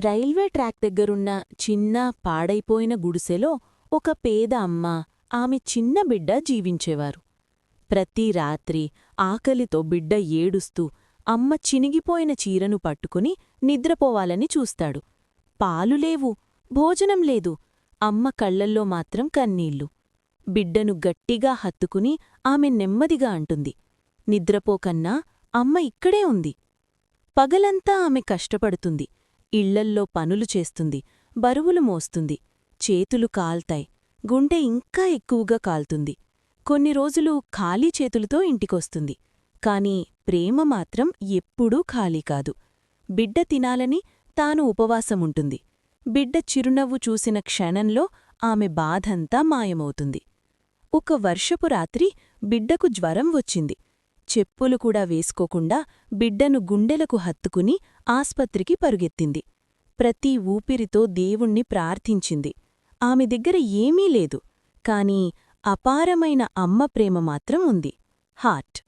Railway track దగ్గరున్న చిన్న పాడైపోయిన గుడిసెలో ఒక పేద అమ్మ ఆమె చిన్న బిడ్డ జీవించేవారు. ప్రతి రాత్రి ఆకలితో బిడ్డ ఏడుస్తూ అమ్మ చినిగిపోయిన చీరను పట్టుకుని నిద్రపోవాలని చూస్తాడు. పాలులేవు, భోజనం లేదు. అమ్మ కళ్లల్లో మాత్రం కన్నీళ్లు. బిడ్డను గట్టిగా హత్తుకుని ఆమె నెమ్మదిగా అంటుంది, నిద్రపోకన్నా అమ్మ ఇక్కడే ఉంది. పగలంతా ఆమె కష్టపడుతుంది. ఇళ్లల్లో పనులు చేస్తుంది, బరువులు మోస్తుంది. చేతులు కాల్తాయి, గుండె ఇంకా ఎక్కువగా కాల్తుంది. కొన్ని రోజులు ఖాళీ చేతులతో ఇంటికొస్తుంది. కాని ప్రేమ మాత్రం ఎప్పుడూ ఖాళీ కాదు. బిడ్డ తినాలని తాను ఉపవాసముంటుంది. బిడ్డ చిరునవ్వు చూసిన క్షణంలో ఆమె బాధంతా మాయమవుతుంది. ఒక వర్షపు రాత్రి బిడ్డకు జ్వరం వచ్చింది. చెప్పులు కూడా వేసుకోకుండా బిడ్డను గుండెలకు హత్తుకుని ఆస్పత్రికి పరుగెత్తింది. ప్రతి ఊపిరితో దేవుణ్ణి ప్రార్థించింది. ఆమె దగ్గర ఏమీ లేదు, కాని అపారమైన అమ్మ ప్రేమ మాత్రం ఉంది. హార్ట్.